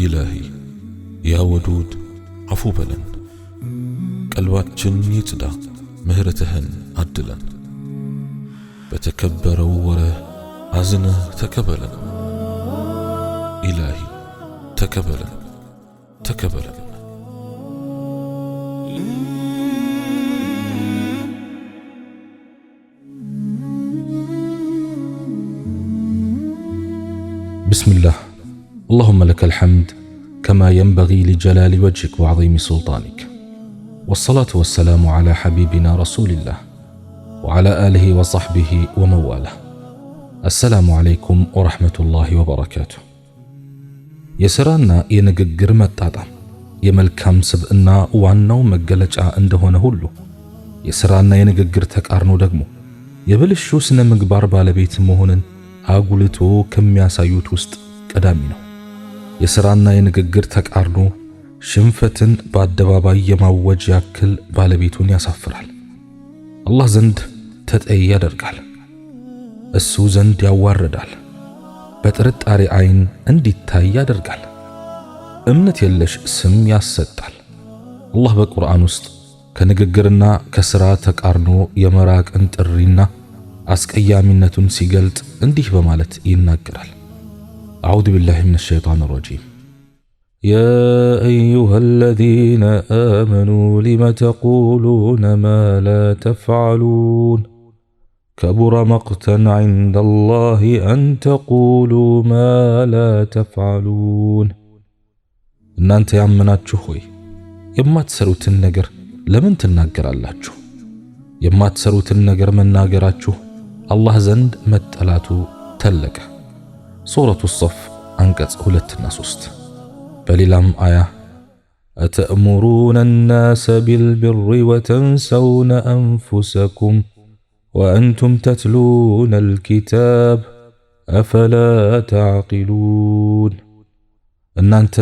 ኢላሂ ያ ወዱድ አፉ በለን፣ ቀልባችን ይጽዳ ምህረትህን አድለን። በተከበረው ወረህ አዝነህ ተቀበለን። ኢላሂ ተቀበለን ተቀበለን። بسم الله اللهم لك الحمد كما ينبغي لجلال وجهك وعظيم سلطانك، والصلاة والسلام على حبيبنا رسول الله وعلى آله وصحبه ومواله. السلام عليكم ورحمة الله وبركاته. يسرانا ينققر متاطا يملكام سبئنا وعنو مقلجا اندهون هلو. يسرانا ينققر تكارنو دقمو يبلشو سنة مقبار بالبيت مهونن አጉልቶ ከሚያሳዩት ውስጥ ቀዳሚ ነው። የሥራና የንግግር ተቃርኖ ሽንፈትን በአደባባይ የማወጅ ያክል ባለቤቱን ያሳፍራል። አላህ ዘንድ ተጠይ ያደርጋል፣ እሱ ዘንድ ያዋርዳል፣ በጥርጣሬ አይን እንዲታይ ያደርጋል፣ እምነት የለሽ ስም ያሰጣል። አላህ በቁርአን ውስጥ ከንግግርና ከሥራ ተቃርኖ የመራቅን ጥሪና አስቀያሚነቱን ሲገልጥ እንዲህ በማለት ይናገራል። አዑዙ ቢላሂ ሚነ ሸይጣን ረጂም ያ አዩሃ አለዚነ አመኑ ሊመ ተቁሉነ ማ ላ ተፍዐሉን ከቡረ መቅተን ዐንደላሂ አን ተቁሉ ማ ላ ተፍዐሉን። እናንተ ያመናችሁ ሆይ የማትሰሩትን ነገር ለምን ትናገራላችሁ? የማትሰሩትን ነገር መናገራችሁ አላህ ዘንድ መጠላቱ ተለቀ። ሱረቱ ሶፍ አንቀጽ 2 እና 3። በሌላም አያ አተእሙሩነ الناس بالبر وتنسون أنفسكم وأنتم تتلون الكتاب أفلا تعقلون። እናንተ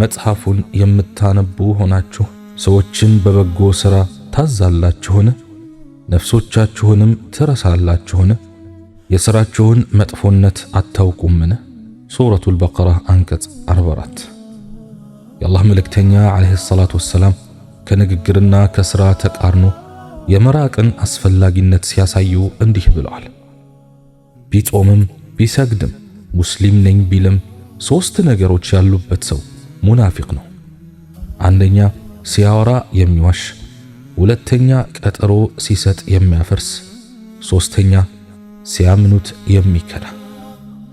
መጽሐፉን የምታነቡ ሆናችሁ ሰዎችን በበጎ ሥራ ታዛላችሁን? ነፍሶቻችሁንም ትረሳላችሁን? የሥራችሁን መጥፎነት አታውቁምን? ሱረቱል በቀራ አንቀጽ 44። የአላህ መልእክተኛ ዓለይሂ ሰላቱ ወሰላም ከንግግርና ከሥራ ተቃርኖ የመራቅን አስፈላጊነት ሲያሳዩ እንዲህ ብለዋል። ቢጾምም ቢሰግድም ሙስሊም ነኝ ቢልም 3 ነገሮች ያሉበት ሰው ሙናፊቅ ነው። አንደኛ ሲያወራ የሚዋሽ፣ ሁለተኛ ቀጠሮ ሲሰጥ የሚያፈርስ፣ ሶስተኛ ሲያምኑት የሚከዳ።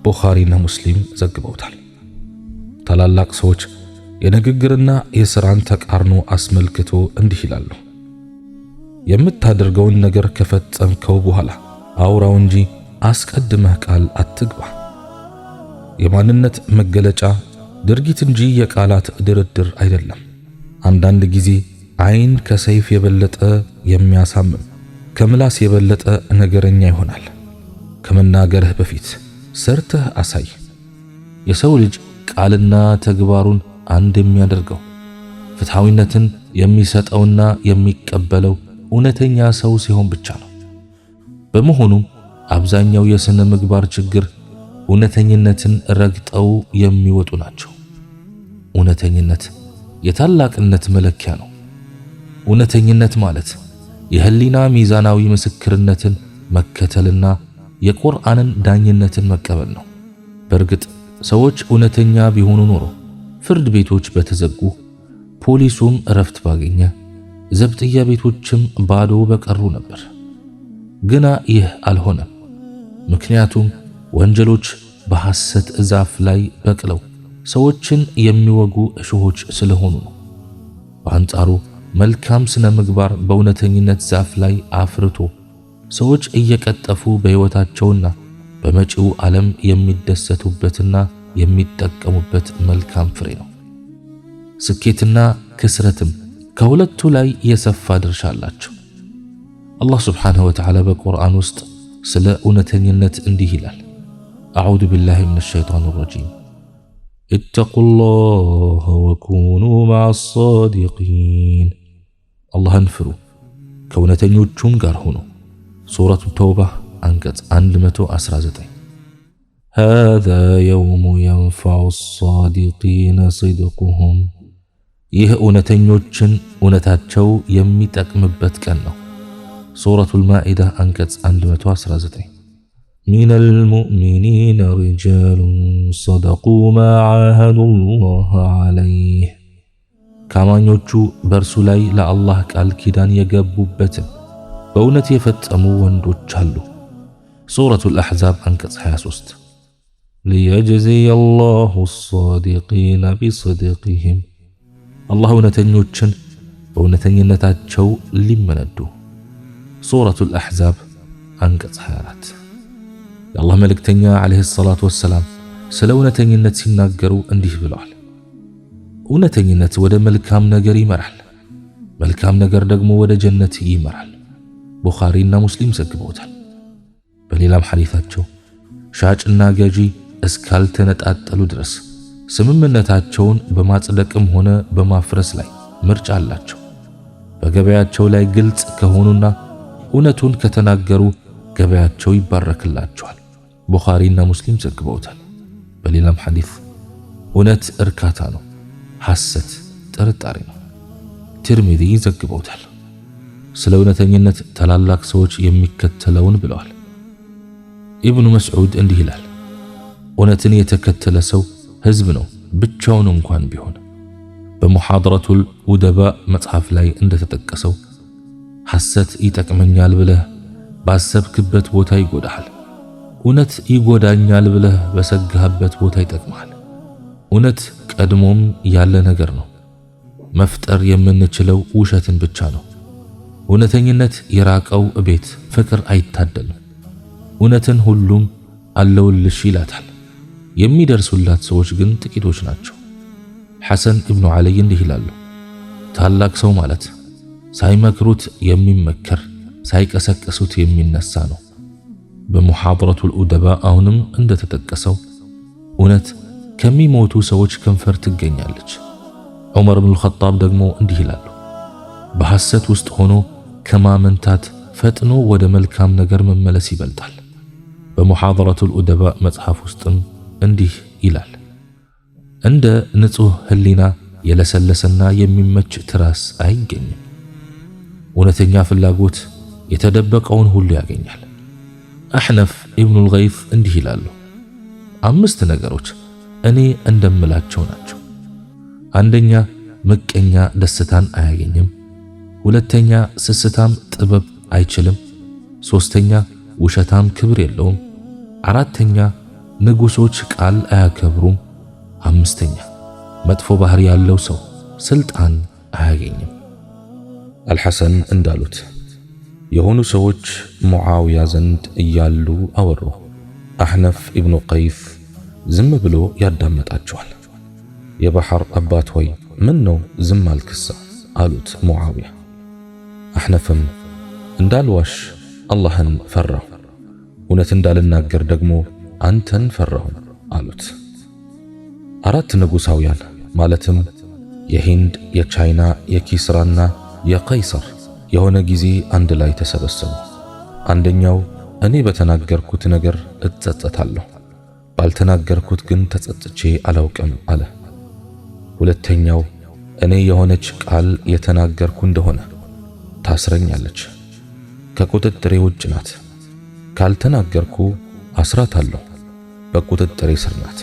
ቡኻሪና ሙስሊም ዘግበውታል። ታላላቅ ሰዎች የንግግርና የሥራን ተቃርኖ አስመልክቶ እንዲህ ይላሉ። የምታደርገውን ነገር ከፈጸምከው በኋላ አውራው እንጂ አስቀድመህ ቃል አትግባ። የማንነት መገለጫ ድርጊት እንጂ የቃላት ድርድር አይደለም። አንዳንድ ጊዜ አይን ከሰይፍ የበለጠ የሚያሳምም፣ ከምላስ የበለጠ ነገረኛ ይሆናል። ከመናገርህ በፊት ሰርተህ አሳይ። የሰው ልጅ ቃልና ተግባሩን አንድ የሚያደርገው ፍትሃዊነትን የሚሰጠውና የሚቀበለው እውነተኛ ሰው ሲሆን ብቻ ነው። በመሆኑም አብዛኛው የሥነ ምግባር ችግር እውነተኝነትን ረግጠው የሚወጡ ናቸው። እውነተኝነት የታላቅነት መለኪያ ነው። እውነተኝነት ማለት የህሊና ሚዛናዊ ምስክርነትን መከተልና የቁርአንን ዳኝነትን መቀበል ነው። በእርግጥ ሰዎች እውነተኛ ቢሆኑ ኖሮ ፍርድ ቤቶች በተዘጉ፣ ፖሊሱም እረፍት ባገኘ፣ ዘብጥያ ቤቶችም ባዶ በቀሩ ነበር። ግና ይህ አልሆነም። ምክንያቱም ወንጀሎች በሐሰት ዛፍ ላይ በቅለው ሰዎችን የሚወጉ እሾሆች ስለሆኑ ነው። በአንጻሩ መልካም ስነ ምግባር በእውነተኝነት ዛፍ ላይ አፍርቶ ሰዎች እየቀጠፉ በሕይወታቸውና በመጪው ዓለም የሚደሰቱበትና የሚጠቀሙበት መልካም ፍሬ ነው። ስኬትና ክስረትም ከሁለቱ ላይ የሰፋ ድርሻ አላቸው። አላህ ሱብሓነሁ ወተዓላ በቁርአን ውስጥ ስለ እውነተኝነት እንዲህ ይላል። አዑዙ ቢላሂ ሚነ ሸይጣኒ ረጂም ኢተቁላህ ወኩኑ መዐ ሷዲቂን። አላህን ፍሩ ከእውነተኞቹም ጋር ሁኑ። ሱረቱ ተውባ አንቀጽ 119። هذا يوم ينفع الصادقين صدقهم ይህ እውነተኞችን እውነታቸው የሚጠቅምበት ቀን ነው። ሱረቱል ማኢዳ አንቀጽ 119 من المؤمنين رجال صدقوا ما عاهدوا الله عليه ካማኞቹ በእርሱ ላይ ለአላህ ቃል ኪዳን የገቡበትን በእውነት የፈጸሙ ወንዶች አሉ። ሱረቱል አሕዛብ አንቀጽ 23 ليجزي الله الصادقين بصدقهم አላህ እውነተኞችን በእውነተኝነታቸው ሊመነዱ። ሱረቱል አሕዛብ አንቀጽ 24 የአላህ መልእክተኛ ዓለይሂ ሰላቱ ወሰላም ስለ እውነተኝነት ሲናገሩ እንዲህ ብለዋል። እውነተኝነት ወደ መልካም ነገር ይመራል፣ መልካም ነገር ደግሞ ወደ ጀነት ይመራል። ቡኻሪና ሙስሊም ዘግበውታል። በሌላም ሐዲታቸው ሻጭና ገዢ እስካልተነጣጠሉ ድረስ ስምምነታቸውን በማጽደቅም ሆነ በማፍረስ ላይ ምርጫ አላቸው። በገበያቸው ላይ ግልጽ ከሆኑና እውነቱን ከተናገሩ ገበያቸው ይባረክላቸዋል። ቡኻሪና ሙስሊም ዘግበውታል። በሌላም ሐዲስ እውነት እርካታ ነው፣ ሐሰት ጥርጣሬ ነው። ትርሚዚ ዘግበውታል። ስለ እውነተኝነት ታላላቅ ሰዎች የሚከተለውን ብለዋል። ኢብኑ መስዑድ እንዲህ ይላል፣ እውነትን የተከተለ ሰው ህዝብ ነው ብቻውን እንኳን ቢሆን። በሙሐደረቱል ኡደባ መጽሐፍ ላይ እንደተጠቀሰው ሐሰት ይጠቅመኛል ብለህ ባሰብክበት ቦታ ይጎዳሃል፣ እውነት ይጎዳኛል ብለህ በሰጋህበት ቦታ ይጠቅምሃል። እውነት ቀድሞም ያለ ነገር ነው። መፍጠር የምንችለው ውሸትን ብቻ ነው። እውነተኝነት የራቀው ቤት ፍቅር አይታደልም። እውነትን ሁሉም አለውልሽ ይላታል። የሚደርሱላት ሰዎች ግን ጥቂቶች ናቸው። ሐሰን ኢብኑ ዓሊይ እንዲህ ይላሉ፣ ታላቅ ሰው ማለት ሳይመክሩት የሚመከር ሳይቀሰቅሱት የሚነሳ ነው። በሙሐደረቱል ኡደባ አሁንም እንደተጠቀሰው እውነት ከሚሞቱ ሰዎች ከንፈር ትገኛለች። ዑመር ኢብኑ አልኸጣብ ደግሞ እንዲህ ይላሉ፣ በሐሰት ውስጥ ሆኖ ከማመንታት ፈጥኖ ወደ መልካም ነገር መመለስ ይበልጣል። በሙሐደረቱል ኡደባ መጽሐፍ ውስጥም እንዲህ ይላል፣ እንደ ንጹህ ህሊና የለሰለሰና የሚመች ትራስ አይገኝም። እውነተኛ ፍላጎት የተደበቀውን ሁሉ ያገኛል። አሕነፍ ኢብኑ አልገይስ እንዲህ ይላሉ፣ 5 ነገሮች እኔ እንደምላቸው ናቸው። አንደኛ ምቀኛ ደስታን አያገኝም። ሁለተኛ ስስታም ጥበብ አይችልም። ሶስተኛ ውሸታም ክብር የለውም። አራተኛ ንጉሶች ቃል አያከብሩም። አምስተኛ መጥፎ ባህሪ ያለው ሰው ስልጣን አያገኝም። አልሐሰን እንዳሉት የሆኑ ሰዎች ሙዓውያ ዘንድ እያሉ አወሩ። አሕነፍ ኢብኑ ቀይስ ዝም ብሎ ያዳመጣቸዋል። የባሕር አባት ሆይ ምን ነው ዝም አልክሳ አሉት ሙዓውያ። አሕነፍም እንዳልዋሽ አላህን ፈራሁ፣ እውነት እንዳልናገር ደግሞ አንተን ፈራሁ አሉት። 4 ንጉሳውያን ማለትም የሂንድ፣ የቻይና፣ የኪስራና የቀይሰር የሆነ ጊዜ አንድ ላይ ተሰበሰቡ። አንደኛው እኔ በተናገርኩት ነገር እጸጸታለሁ፣ ባልተናገርኩት ግን ተጸጽቼ አላውቅም አለ። ሁለተኛው እኔ የሆነች ቃል የተናገርኩ እንደሆነ ታስረኛለች፣ ከቁጥጥሬ ውጭ ናት፣ ካልተናገርኩ አስራታለሁ፣ በቁጥጥሬ ስር ናት።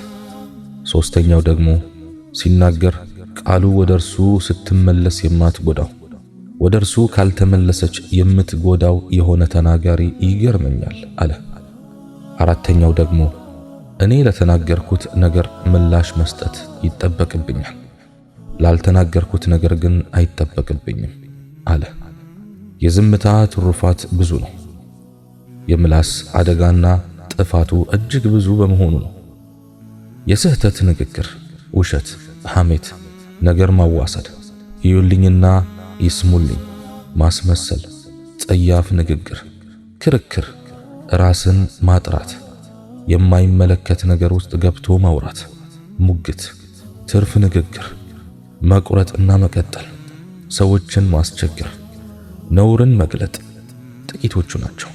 ሶስተኛው ደግሞ ሲናገር ቃሉ ወደርሱ ስትመለስ የማትጎዳው ወደርሱ ካልተመለሰች የምትጎዳው የሆነ ተናጋሪ ይገርመኛል አለ። አራተኛው ደግሞ እኔ ለተናገርኩት ነገር ምላሽ መስጠት ይጠበቅብኛል፣ ላልተናገርኩት ነገር ግን አይጠበቅብኝም አለ። የዝምታ ትሩፋት ብዙ ነው። የምላስ አደጋና ጥፋቱ እጅግ ብዙ በመሆኑ ነው። የስህተት ንግግር፣ ውሸት፣ ሐሜት፣ ነገር ማዋሰድ፣ ይዩልኝና ይስሙልኝ፣ ማስመሰል፣ ጸያፍ ንግግር፣ ክርክር፣ ራስን ማጥራት፣ የማይመለከት ነገር ውስጥ ገብቶ ማውራት፣ ሙግት፣ ትርፍ ንግግር፣ መቁረጥና መቀጠል፣ ሰዎችን ማስቸገር፣ ነውርን መግለጥ ጥቂቶቹ ናቸው።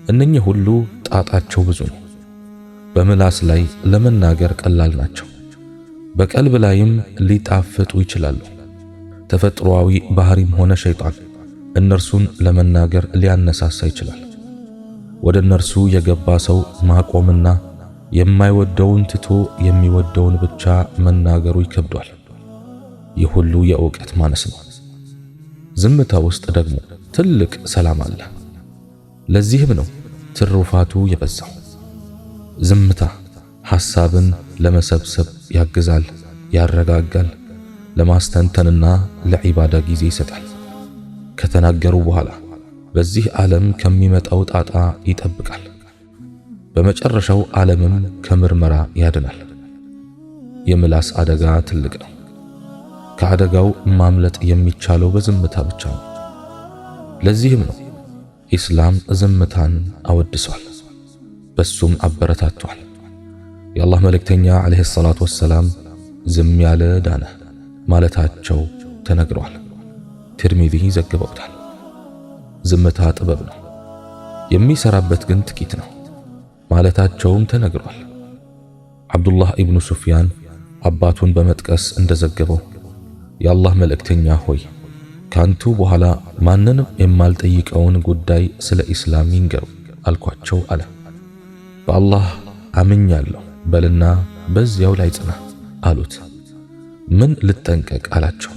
እነኚህ ሁሉ ጣጣቸው ብዙ ነው። በምላስ ላይ ለመናገር ቀላል ናቸው፣ በቀልብ ላይም ሊጣፍጡ ይችላሉ። ተፈጥሯዊ ባህሪም ሆነ ሸይጣን እነርሱን ለመናገር ሊያነሳሳ ይችላል። ወደ እነርሱ የገባ ሰው ማቆምና የማይወደውን ትቶ የሚወደውን ብቻ መናገሩ ይከብዷል። ይህ ሁሉ የእውቀት ማነስ ነው። ዝምታ ውስጥ ደግሞ ትልቅ ሰላም አለ። ለዚህም ነው ትሩፋቱ የበዛው። ዝምታ ሐሳብን ለመሰብሰብ ያግዛል፣ ያረጋጋል፣ ለማስተንተንና ለዒባዳ ጊዜ ይሰጣል። ከተናገሩ በኋላ በዚህ ዓለም ከሚመጣው ጣጣ ይጠብቃል። በመጨረሻው ዓለምም ከምርመራ ያድናል። የምላስ አደጋ ትልቅ ነው። ከአደጋው ማምለጥ የሚቻለው በዝምታ ብቻ ነው። ለዚህም ነው ኢስላም ዝምታን አወድሷል፣ በሱም አበረታቷል። የአላህ መልእክተኛ ዓለይሂ ሰላቱ ወሰላም ዝም ያለ ዳነ ማለታቸው ተነግሯል። ትርሚዚ ዘግበውታል። ዝምታ ጥበብ ነው፣ የሚሰራበት ግን ጥቂት ነው ማለታቸውም ተነግሯል። አብዱላህ ኢብኑ ሱፍያን አባቱን በመጥቀስ እንደዘገበው የአላህ መልእክተኛ ሆይ ካንቱ በኋላ ማንንም የማልጠይቀውን ጉዳይ ስለ ኢስላም ይንገሩ አልኳቸው አለ። በአላህ አምኛለሁ በልና በዚያው ላይ ጽና አሉት። ምን ልጠንቀቅ አላቸው።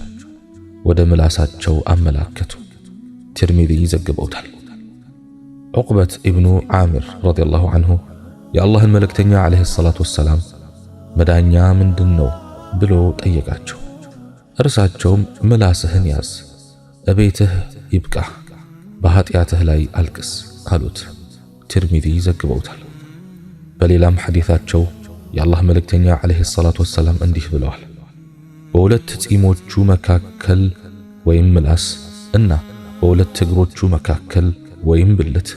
ወደ ምላሳቸው አመላከቱ። ትርሚዚ ዘግበውታል። ዑቅበት ኢብኑ ዓሚር ረዲየላሁ ዐንሁ የአላህን መልእክተኛ ዓለይሂ ሰላቱ ወሰላም መዳኛ ምንድነው ብሎ ጠየቃቸው። እርሳቸውም ምላስህን ያዝ፣ እቤትህ ይብቃ፣ በኃጢአትህ ላይ አልቅስ አሉት። ትርሚዚ ዘግበውታል። በሌላም ሐዲታቸው የአላህ መልእክተኛ ዓለይሂ ሰላቱ ወሰላም እንዲህ ብለዋል። በሁለት ጺሞቹ መካከል ወይም ምላስ እና በሁለት እግሮቹ መካከል ወይም ብልት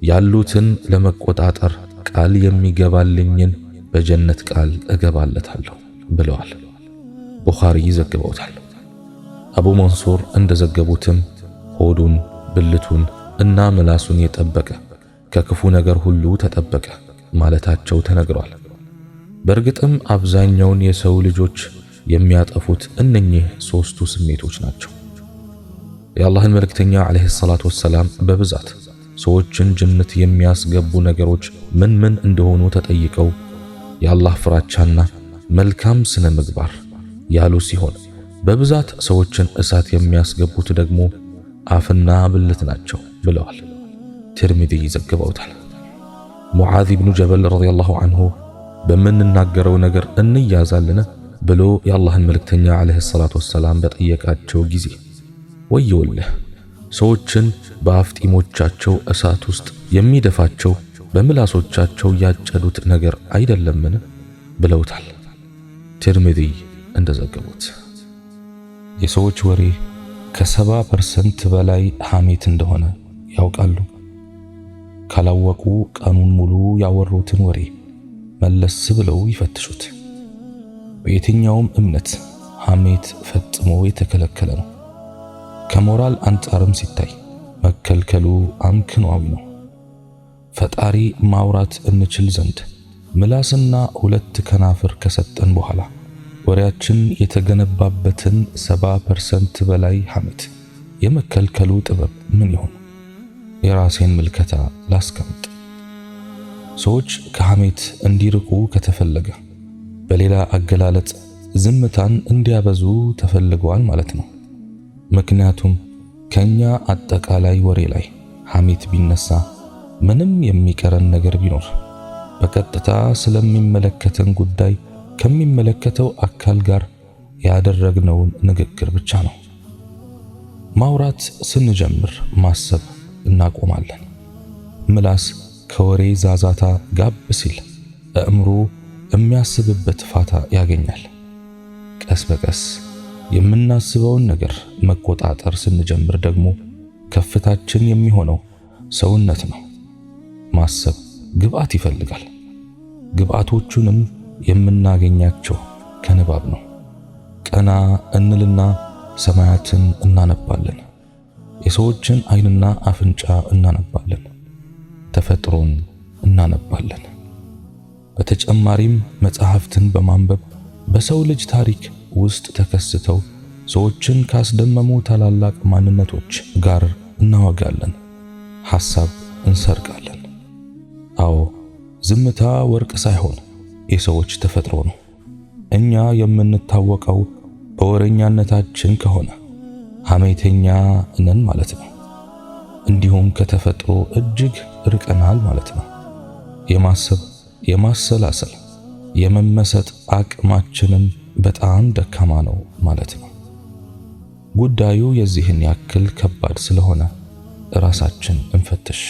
ያሉትን ለመቆጣጠር ቃል የሚገባልኝን በጀነት ቃል እገባለታለሁ ብለዋል። ቡኻሪ ዘግበውታል። አቡ መንሱር እንደዘገቡትም ሆዱን፣ ብልቱን እና ምላሱን የጠበቀ ከክፉ ነገር ሁሉ ተጠበቀ ማለታቸው ተነግሯል። በእርግጥም አብዛኛውን የሰው ልጆች የሚያጠፉት እነኚህ ሶስቱ ስሜቶች ናቸው። የአላህን መልእክተኛ ዓለይሂ ሰላቱ ወሰላም በብዛት ሰዎችን ጀነት የሚያስገቡ ነገሮች ምን ምን እንደሆኑ ተጠይቀው የአላህ ፍራቻና መልካም ስነ ምግባር ያሉ ሲሆን በብዛት ሰዎችን እሳት የሚያስገቡት ደግሞ አፍና ብልት ናቸው ብለዋል። ትርሚዚ ዘግበውታል። ሙዓዝ ኢብኑ ጀበል ረዲየላሁ ዐንሁ በምንናገረው ነገር እንያዛልን ብሎ የአላህን መልእክተኛ ዓለይሂ ሰላቱ ወሰላም በጠየቃቸው ጊዜ ወየውልህ ሰዎችን በአፍጢሞቻቸው እሳት ውስጥ የሚደፋቸው በምላሶቻቸው ያጨዱት ነገር አይደለምን ብለውታል። ትርሚዚ እንደዘገቡት የሰዎች ወሬ ከ70% በላይ ሐሜት እንደሆነ ያውቃሉ። ካላወቁ ቀኑን ሙሉ ያወሩትን ወሬ መለስ ብለው ይፈትሹት። በየትኛውም እምነት ሐሜት ፈጽሞ የተከለከለ ነው። ከሞራል አንጻርም ሲታይ መከልከሉ አምክኗዊ ነው። ፈጣሪ ማውራት እንችል ዘንድ ምላስና ሁለት ከናፍር ከሰጠን በኋላ ወሬያችን የተገነባበትን 70% በላይ ሐሜት የመከልከሉ ጥበብ ምን ይሆን? የራሴን ምልከታ ላስቀምጥ። ሰዎች ከሐሜት እንዲርቁ ከተፈለገ በሌላ አገላለጽ ዝምታን እንዲያበዙ ተፈልገዋል ማለት ነው። ምክንያቱም ከኛ አጠቃላይ ወሬ ላይ ሐሜት ቢነሳ ምንም የሚቀረን ነገር ቢኖር በቀጥታ ስለሚመለከተን ጉዳይ ከሚመለከተው አካል ጋር ያደረግነውን ንግግር ብቻ ነው። ማውራት ስንጀምር ማሰብ እናቆማለን። ምላስ ከወሬ ዛዛታ ጋብ ሲል አእምሮ የሚያስብበት ፋታ ያገኛል። ቀስ በቀስ የምናስበውን ነገር መቆጣጠር ስንጀምር ደግሞ ከፍታችን የሚሆነው ሰውነት ነው። ማሰብ ግብአት ይፈልጋል። ግብአቶቹንም የምናገኛቸው ከንባብ ነው። ቀና እንልና ሰማያትን እናነባለን። የሰዎችን ዓይንና አፍንጫ እናነባለን። ተፈጥሮን እናነባለን። በተጨማሪም መጽሐፍትን በማንበብ በሰው ልጅ ታሪክ ውስጥ ተከስተው ሰዎችን ካስደመሙ ታላላቅ ማንነቶች ጋር እናወጋለን፣ ሐሳብ እንሰርቃለን። አዎ ዝምታ ወርቅ ሳይሆን የሰዎች ተፈጥሮ ነው። እኛ የምንታወቀው በወሬኛነታችን ከሆነ ሐሜተኛ ነን ማለት ነው። እንዲሁም ከተፈጥሮ እጅግ ርቀናል ማለት ነው። የማሰብ፣ የማሰላሰል፣ የመመሰጥ አቅማችንም በጣም ደካማ ነው ማለት ነው። ጉዳዩ የዚህን ያክል ከባድ ስለሆነ ራሳችን እንፈትሽ።